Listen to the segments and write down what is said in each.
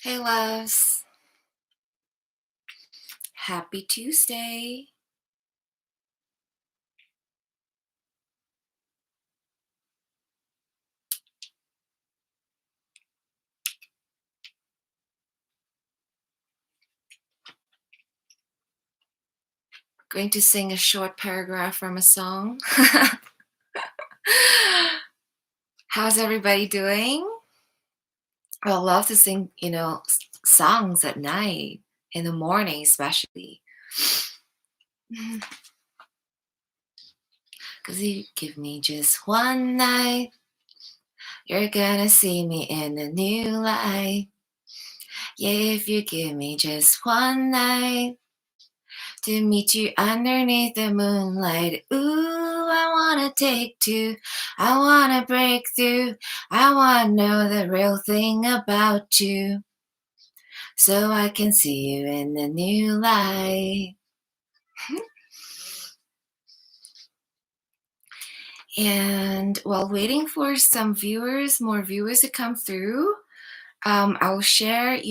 Hey, loves. Happy Tuesday. Going to sing a short paragraph from a song. How's everybody doing? I love to sing, songs at night, in the morning, especially. Cause you give me just one night, you're gonna see me in a new light. Yeah, if you give me just one night, to meet you underneath the moonlight. Ooh, I wanna take two. I wanna break through. I wanna know the real thing about you. So I can see you in the new light. And while waiting for more viewers to come through, I'll share,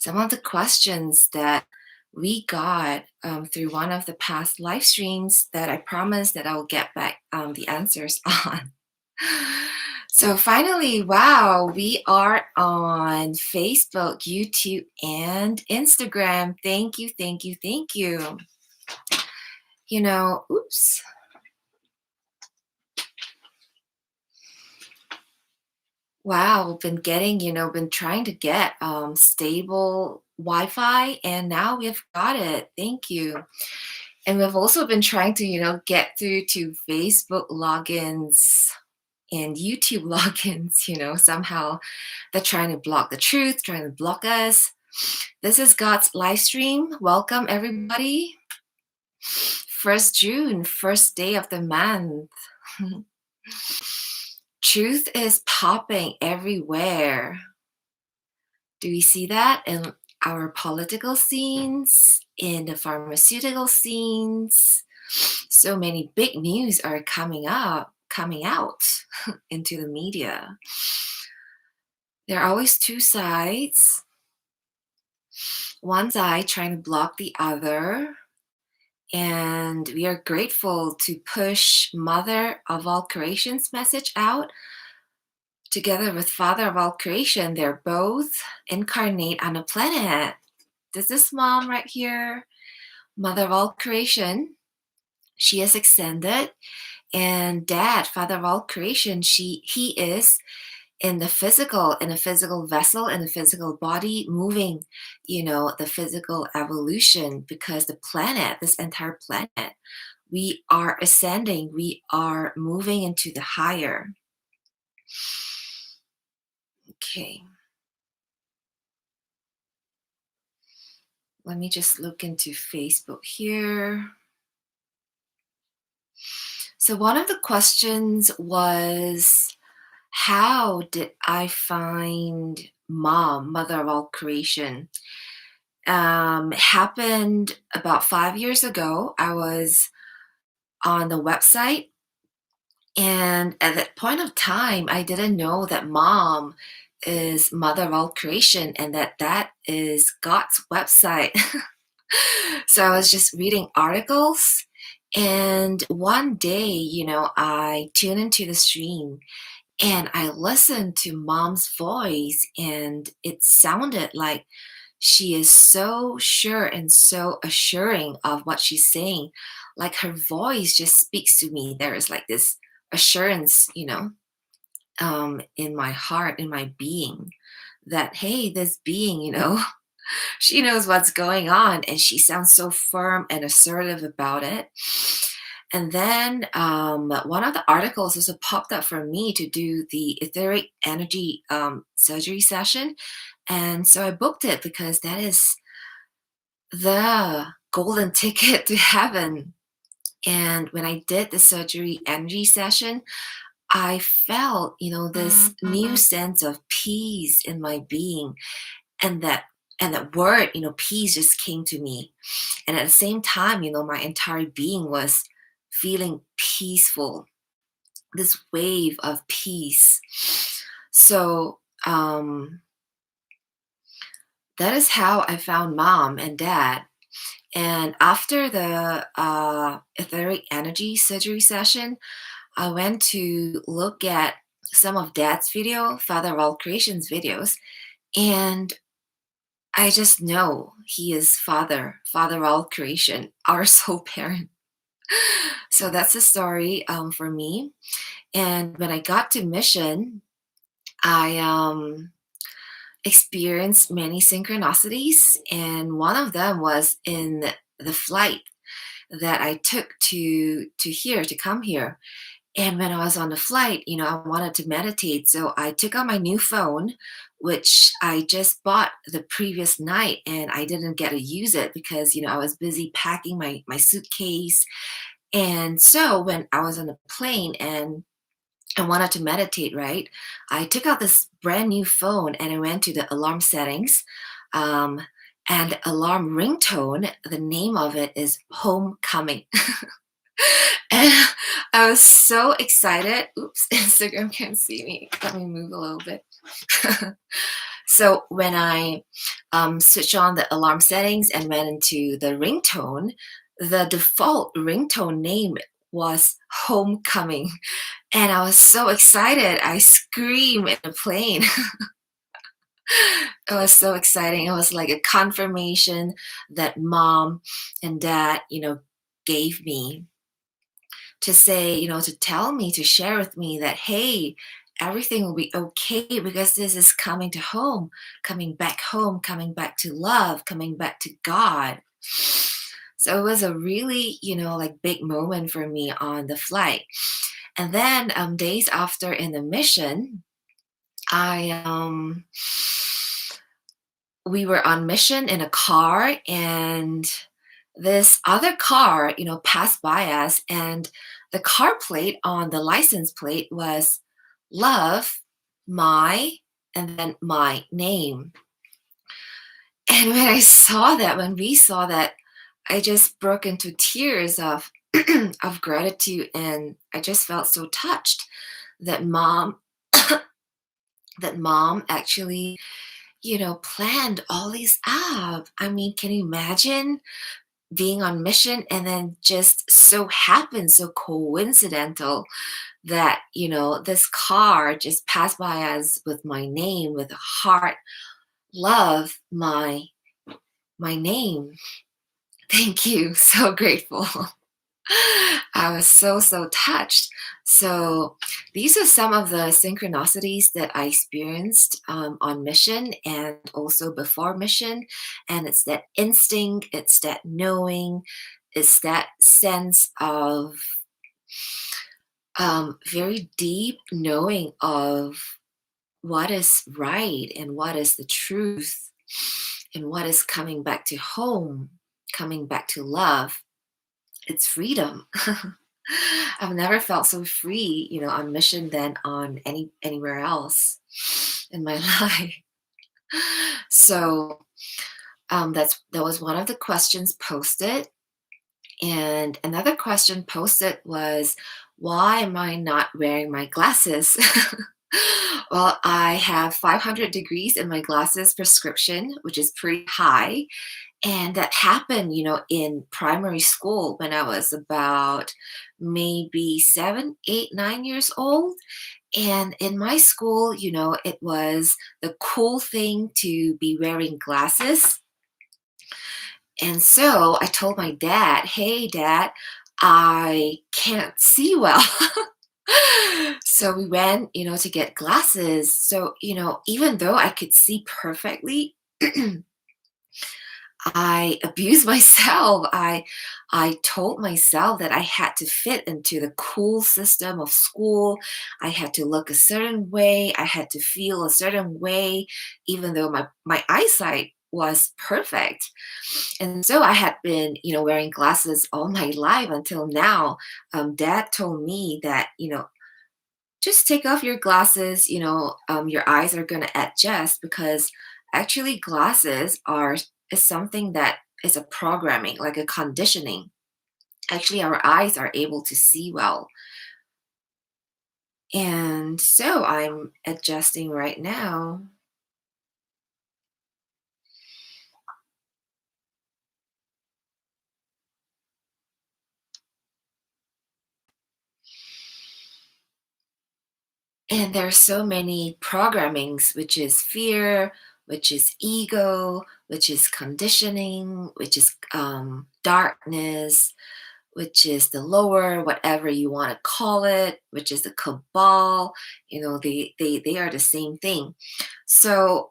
some of the questions that we got through one of the past live streams that I promised that I'll get back the answers on. So finally, wow, we are on Facebook, YouTube, and Instagram. Thank you, thank you, thank you. Oops. Wow, been trying to get stable Wi-Fi, and now we've got it. Thank you. And we've also been trying to, get through to Facebook logins and YouTube logins, somehow they're trying to block the truth, trying to block us. This is God's live stream. Welcome, everybody. 1st June, first day of the month. Truth is popping everywhere. Do we see that in our political scenes, in the pharmaceutical scenes? So many big news are coming out into the media. There are always two sides. One side trying to block the other. And we are grateful to push Mother of all Creation's message out. Together with Father of all creation, they're both incarnate on a planet. This is Mom right here, Mother of all creation. She is extended. And Dad, Father of all creation, he is in the physical vessel, in the physical body, moving, the physical evolution, because the planet, this entire planet, we are ascending, we are moving into the higher. Okay. Let me just look into Facebook here. So one of the questions was, how did I find Mom, Mother of all creation? It happened about 5 years ago. I was on the website, and at that point of time, I didn't know that Mom is Mother of all creation and that is God's website. So I was just reading articles, and one day, I tuned into the stream and I listened to Mom's voice, and it sounded like she is so sure and so assuring of what she's saying. Like her voice just speaks to me. There is like this assurance, in my heart, in my being, that, hey, this being, she knows what's going on, and she sounds so firm and assertive about it. And then one of the articles also popped up for me to do the etheric energy surgery session. And so I booked it because that is the golden ticket to heaven. And when I did the surgery energy session, I felt, this new sense of peace in my being. And that word, peace just came to me. And at the same time, my entire being was feeling peaceful, this wave of peace. So um, that is how I found mom and dad. And after the etheric energy surgery session, I went to look at some of dad's video, Father of all creation's videos, and I just know he is Father of all creation, our soul parent. So that's the story for me. And when I got to mission, I experienced many synchronicities, and one of them was in the flight that I took to here to come here. And when I was on the flight, I wanted to meditate, so I took out my new phone, which I just bought the previous night, and I didn't get to use it because I was busy packing my suitcase. And so when I was on the plane and I wanted to meditate, right? I took out this brand new phone and I went to the alarm settings. Um, and alarm ringtone, the name of it is Homecoming. And I was so excited. Oops, Instagram can't see me. Let me move a little bit. So when I switched on the alarm settings and went into the ringtone, the default ringtone name was Homecoming. And I was so excited. I screamed in the plane. It was so exciting. It was like a confirmation that mom and dad, gave me to say, to tell me, to share with me that, hey, everything will be okay because this is coming to home, coming back to love, coming back to God. So it was a really, like big moment for me on the flight. And then days after in the mission, I we were on mission in a car, and this other car, passed by us, and the car plate on the license plate was love, my, and then my name. And when we saw that, I just broke into tears of of gratitude, and I just felt so touched that mom actually, planned all these out. I mean, can you imagine being on mission and then just so happened, so coincidental that, this car just passed by us with my name, with a heart, love, my name. Thank you. So grateful. I was so, so touched. So, these are some of the synchronicities that I experienced on mission and also before mission. And it's that instinct, it's that knowing, it's that sense of very deep knowing of what is right and what is the truth and what is coming back to home, coming back to love. It's freedom. I've never felt so free, on mission than on anywhere else in my life. So that was one of the questions posted, and another question posted was, "Why am I not wearing my glasses?" Well, I have 500 degrees in my glasses prescription, which is pretty high. And that happened, in primary school when I was about maybe 7, 8, 9 years old. And in my school, it was the cool thing to be wearing glasses. And so I told my dad, "Hey, dad, I can't see well." So we went, to get glasses. So, even though I could see perfectly, I abused myself. I told myself that I had to fit into the cool system of school. I had to look a certain way. I had to feel a certain way, even though my eyesight was perfect. And so I had been, wearing glasses all my life until now. Dad told me that, just take off your glasses, your eyes are going to adjust because actually glasses are is something that is a programming, like a conditioning. Actually, our eyes are able to see well. And so I'm adjusting right now. And there's so many programmings, which is fear, which is ego, which is conditioning, which is darkness, which is the lower, whatever you want to call it, which is the cabal. They are the same thing. So,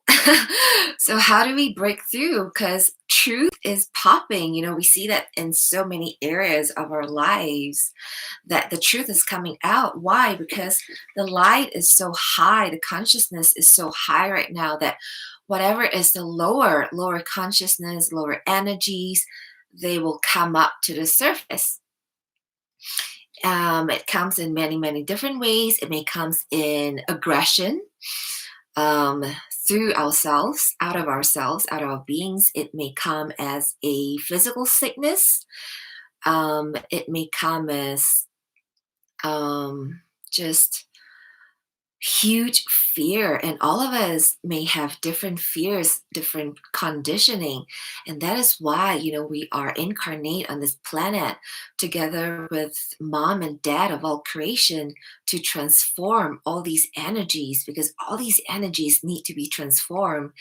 so how do we break through? Because truth is popping. We see that in so many areas of our lives that the truth is coming out. Why? Because the light is so high, the consciousness is so high right now that whatever is the lower consciousness, lower energies, they will come up to the surface. It comes in many, many different ways. It may comes in aggression, um, through ourselves, out of our beings. It may come as a physical sickness. It may come as just huge fear, and all of us may have different fears, different conditioning, and that is why we are incarnate on this planet together with mom and dad of all creation to transform all these energies, because all these energies need to be transformed.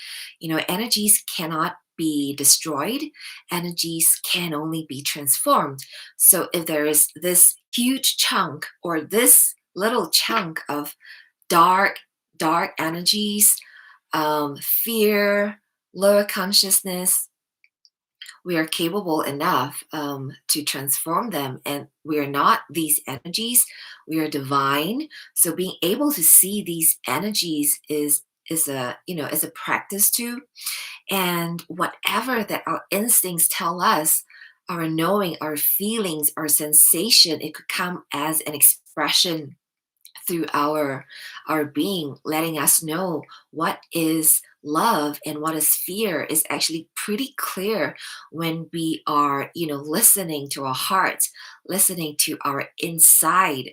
Energies cannot be destroyed. Energies can only be transformed. So if there is this huge chunk or this little chunk of dark, dark energies, fear, lower consciousness, we are capable enough to transform them. And we are not these energies, we are divine. So being able to see these energies is a practice too. And whatever that our instincts tell us, our knowing, our feelings, our sensation, it could come as an expression through our being, letting us know what is love and what is fear is actually pretty clear when we are listening to our hearts, listening to our inside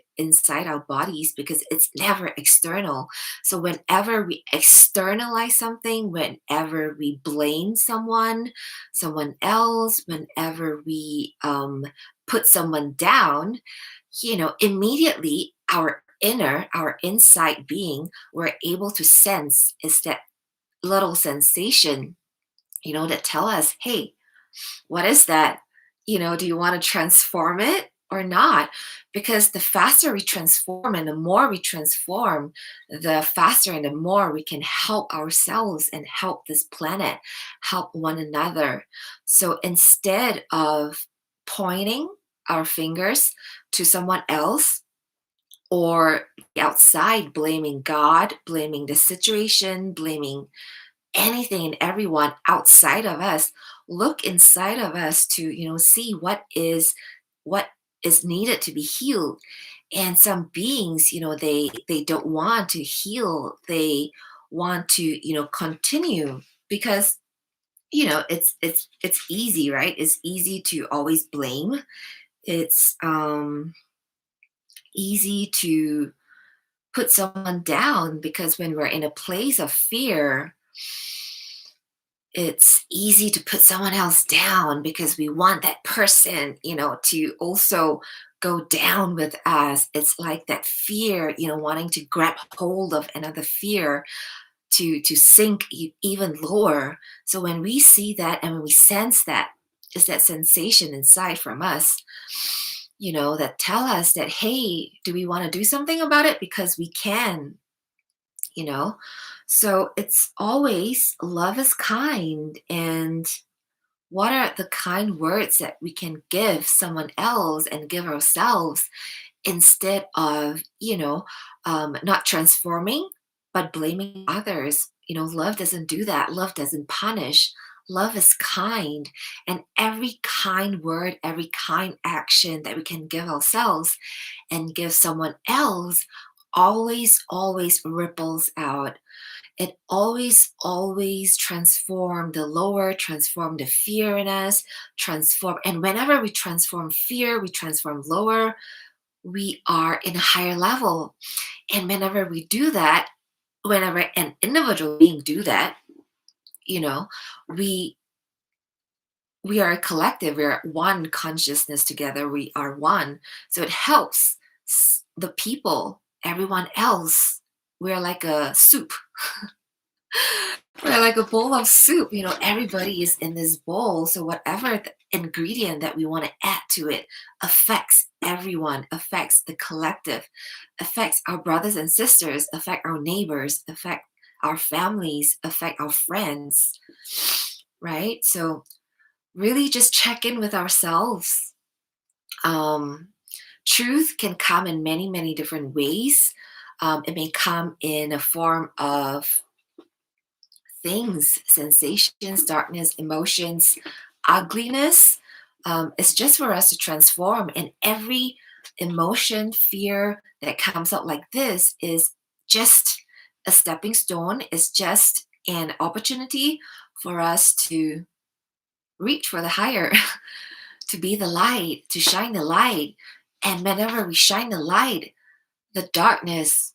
our bodies, because it's never external. So whenever we externalize something, whenever we blame someone else, whenever we put someone down, immediately our inside being, we're able to sense is that little sensation, that tell us, hey, what is that? Do you want to transform it or not? Because the faster we transform and the more we transform, the faster and the more we can help ourselves and help this planet, help one another. So instead of pointing our fingers to someone else, or outside blaming God, blaming the situation, blaming anything and everyone outside of us, look inside of us to, see what is needed to be healed. And some beings, they don't want to heal. They want to, continue because it's easy, right? It's easy to always blame. It's easy to put someone down, because when we're in a place of fear, it's easy to put someone else down because we want that person, to also go down with us. It's like that fear, wanting to grab hold of another fear to sink even lower. So when we see that and when we sense that, is that sensation inside from us, that tell us that, hey, do we want to do something about it? Because we can, you know? So it's always love is kind. And what are the kind words that we can give someone else and give ourselves, instead of, not transforming, but blaming others? Love doesn't do that. Love doesn't punish. Love is kind. And every kind word, every kind action that we can give ourselves and give someone else always, always ripples out. It always, always transform the lower, transform the fear in us, transform. And whenever we transform fear, we transform lower, we are in a higher level. And whenever we do that, whenever an individual being do that, you know, we we are a collective, we are one consciousness together, we are one. So it helps the people, everyone else. We're like a soup. We're like a bowl of soup. Everybody is in this bowl. So whatever the ingredient that we want to add to it affects everyone, affects the collective, affects our brothers and sisters, affect our neighbors, affect our families, affect our friends, right? So really just check in with ourselves. Um, Truth can come in many, many different ways. It may come in a form of things, sensations, darkness, emotions, ugliness. It's just for us to transform. And every emotion, fear that comes out like this is just a stepping stone, is just an opportunity for us to reach for the higher, to be the light, to shine the light. And whenever we shine the light, the darkness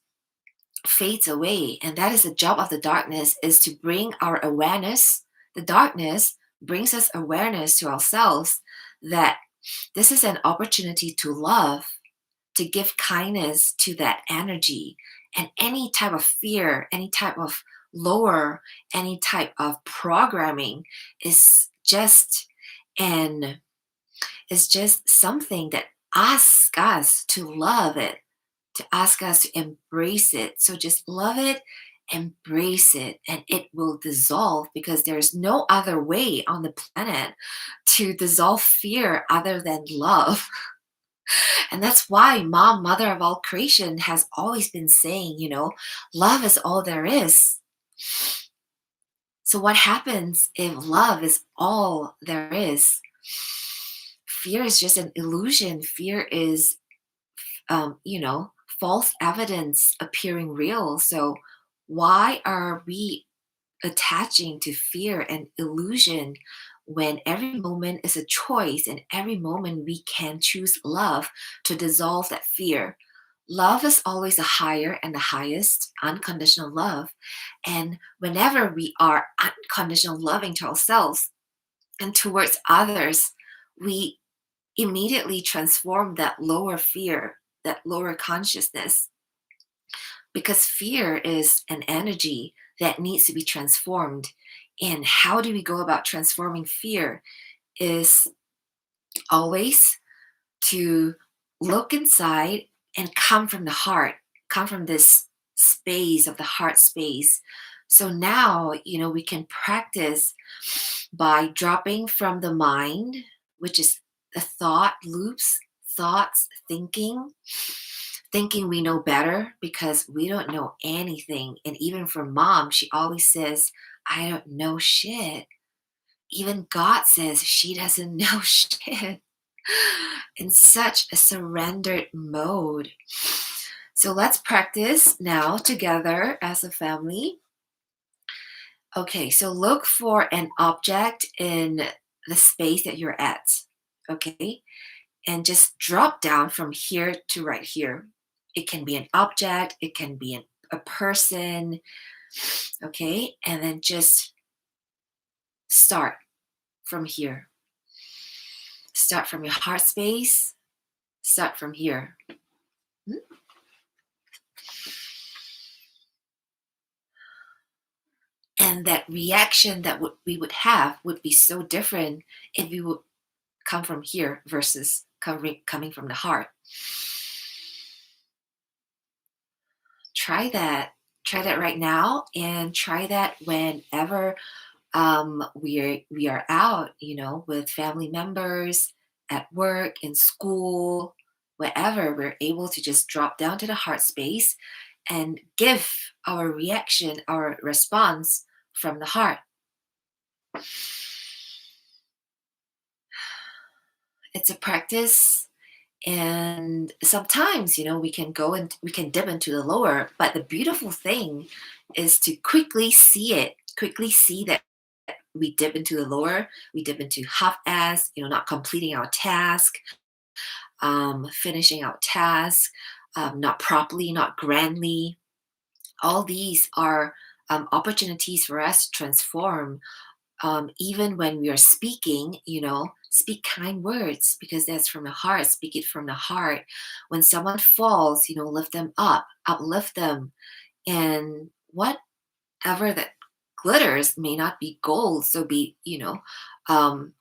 fades away. And that is the job of the darkness, is to bring our awareness. The darkness brings us awareness to ourselves that this is an opportunity to love, to give kindness to that energy. And any type of fear, any type of lower, any type of programming is just an is just something that asks us to love it, to ask us to embrace it. So just love it, embrace it, and it will dissolve, because there's no other way on the planet to dissolve fear other than love. And that's why Mom, Mother of all creation, has always been saying, love is all there is. So, what happens if love is all there is? Fear is just an illusion. Fear is, um, you know, false evidence appearing real. So, why are we attaching to fear and illusion when every moment is a choice and every moment we can choose love to dissolve that fear? Love is always a higher and the highest unconditional love. And whenever we are unconditional loving to ourselves and towards others, we immediately transform that lower fear, that lower consciousness, because fear is an energy that needs to be transformed. And how do we go about transforming fear is always to look inside and come from the heart, come from this space of the heart space. So now, we can practice by dropping from the mind, which is the thought loops, thoughts, thinking we know better because we don't know anything. And even for Mom, she always says, I don't know shit. Even God says she doesn't know shit, in such a surrendered mode. So let's practice now together as a family. Okay, so look for an object in the space that you're at. Okay, and just drop down from here to right here. It can be an object, it can be a person. Okay, and then just start from here. Start from your heart space. Start from here. Hmm? And that reaction that we would have would be so different if we would come from here versus coming from the heart. Try that. Try that right now, and try that whenever we are out, with family members, at work, in school, wherever. We're able to just drop down to the heart space and give our reaction, our response from the heart. It's a practice, and sometimes, we can go and we can dip into the lower, but the beautiful thing is to quickly see that we dip into the lower, we dip into half-ass, not completing our task, finishing out tasks, not properly, not grandly. All these are opportunities for us to transform. Even when we are speaking, speak kind words because that's from the heart. Speak it from the heart. When someone falls, lift them up, uplift them. And whatever that glitters may not be gold. So um,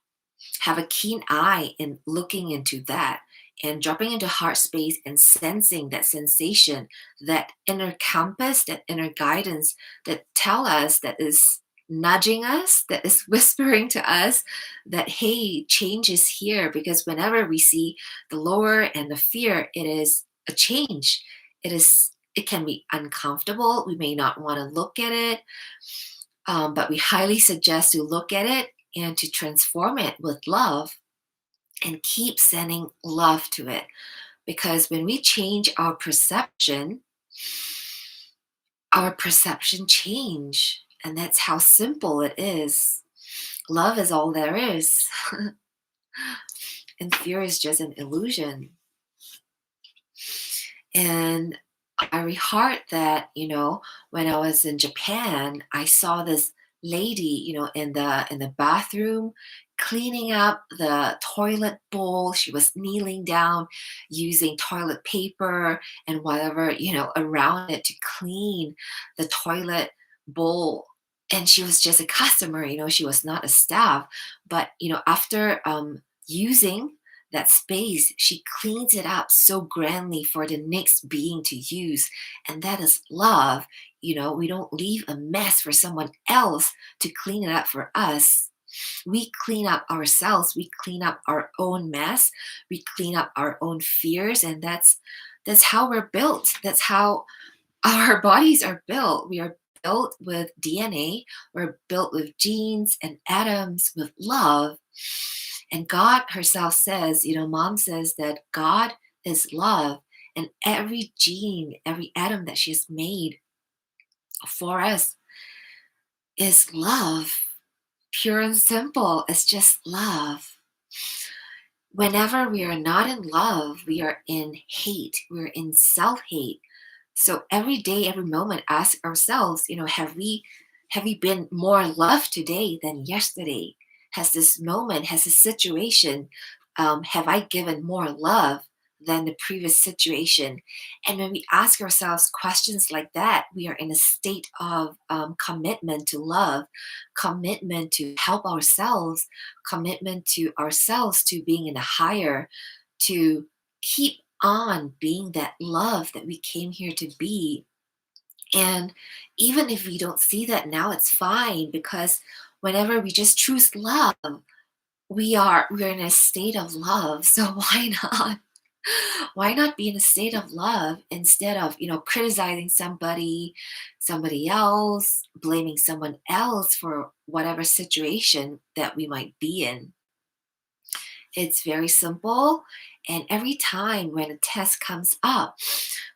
have a keen eye in looking into that and dropping into heart space and sensing that sensation, that inner compass, that inner guidance that tell us, that is nudging us, that is whispering to us that, hey, change is here. Because whenever we see the lower and the fear, it is a change. It can be uncomfortable. We may not want to look at it, but we highly suggest to look at it and to transform it with love and keep sending love to it. Because when we change our perception change. And that's how simple it is. Love is all there is. And fear is just an illusion. And I reheart that, when I was in Japan, I saw this lady, in the bathroom cleaning up the toilet bowl. She was kneeling down using toilet paper and whatever, around it to clean the toilet bowl. And she was just a customer, she was not a staff. But, after using that space, she cleans it up so grandly for the next being to use. And that is love. We don't leave a mess for someone else to clean it up for us. We clean up ourselves. We clean up our own mess. We clean up our own fears. And that's how we're built. That's how our bodies are built. We are built with DNA. We're built with genes and atoms with love. And God herself says, mom says that God is love. And every gene, every atom that she's made for us is love. Pure and simple. It's just love. Whenever we are not in love, we are in hate. We're in self-hate. So every day, every moment, ask ourselves, have we been more loved today than yesterday? Has this moment, has this situation, have I given more love than the previous situation? And when we ask ourselves questions like that, we are in a state of commitment to love, commitment to help ourselves, commitment to ourselves to being in a higher, to keep on being that love that we came here to be. And even if we don't see that now, it's fine, because whenever we just choose love, we're in a state of love. So why not? Why not be in a state of love instead of, criticizing somebody else, blaming someone else for whatever situation that we might be in? It's very simple. And every time when a test comes up,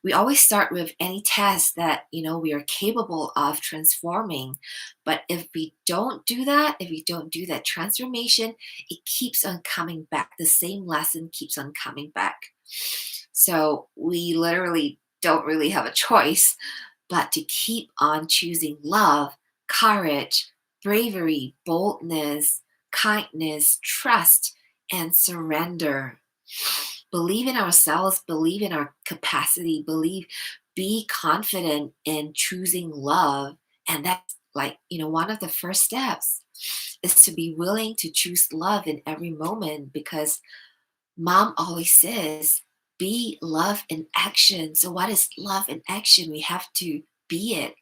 we always start with any test that, we are capable of transforming. But if we don't do that, if we don't do that transformation, it keeps on coming back. The same lesson keeps on coming back. So we literally don't really have a choice but to keep on choosing love, courage, bravery, boldness, kindness, trust, and surrender. Believe in ourselves, believe in our capacity, be confident in choosing love. And that's like, one of the first steps is to be willing to choose love in every moment, because mom always says, be love in action. So what is love in action? We have to be it,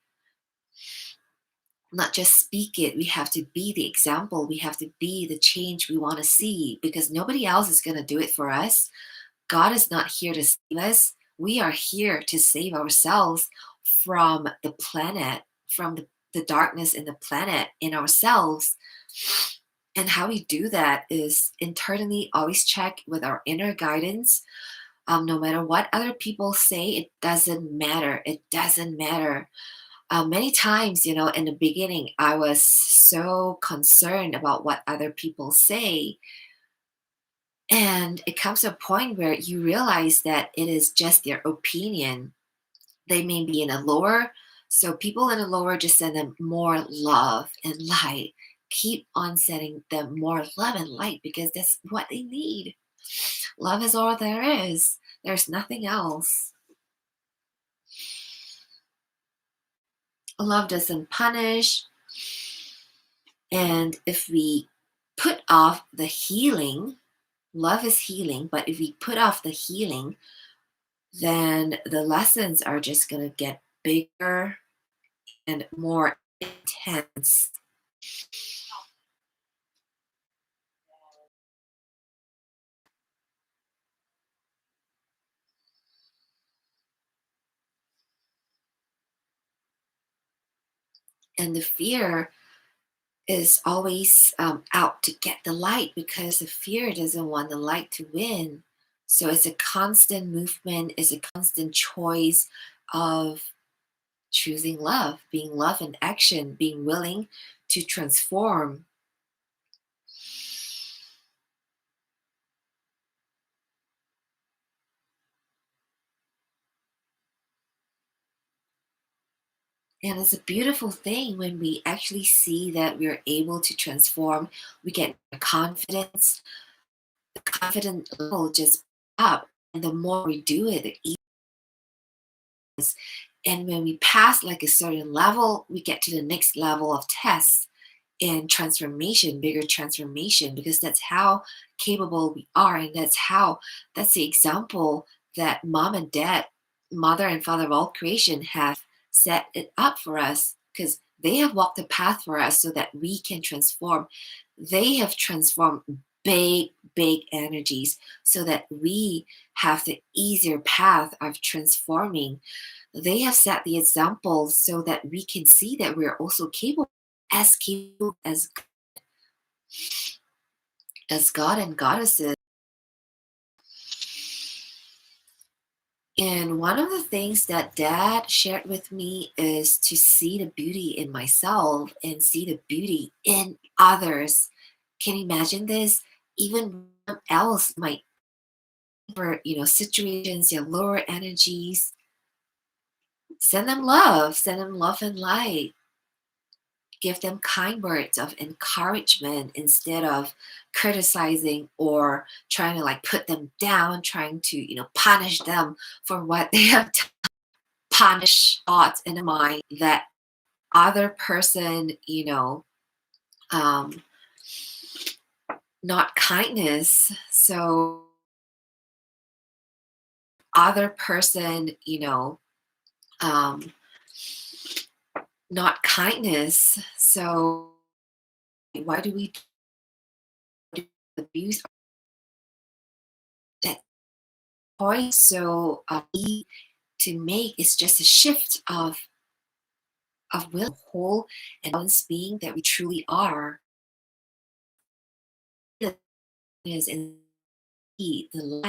not just speak it. We have to be the example. We have to be the change we want to see, because nobody else is going to do it for us. God is not here to save us. We are here to save ourselves from the planet, from the darkness in the planet, in ourselves. And how we do that is internally always check with our inner guidance. No matter what other people say, it doesn't matter. It doesn't matter. Many times, in the beginning, I was so concerned about what other people say. And it comes to a point where you realize that it is just their opinion. They may be in a lower, so people in a lower, just send them more love and light. Keep on sending them more love and light because that's what they need. Love is all there is. There's nothing else. Love doesn't punish. And if we put off the healing, love is healing, but if we put off the healing, then the lessons are just going to get bigger and more intense. And the fear is always out to get the light because the fear doesn't want the light to win. So it's a constant movement, it's a constant choice of choosing love, being love in action, being willing to transform. And it's a beautiful thing when we actually see that we're able to transform. We get confidence, the confidence level just up. And the more we do it, the easier it is. And when we pass like a certain level, we get to the next level of tests and transformation, bigger transformation, because that's how capable we are. And that's the example that mom and dad, mother and father of all creation have set it up for us because they have walked the path for us so that we can transform. They have transformed big, big energies so that we have the easier path of transforming. They have set the example so that we can see that we're also capable as God and goddesses. And one of the things that dad shared with me is to see the beauty in myself and see the beauty in others. Can you imagine this? Even someone else might, for situations, lower energies, send them love and light. Give them kind words of encouragement instead of criticizing or trying to like put them down, trying to punish them for what they have punish thoughts in the mind that other person, um not kindness. So other person, um not kindness. So why do we do abuse that point? So to make is just a shift of will, whole and balanced being that we truly are. Is in the light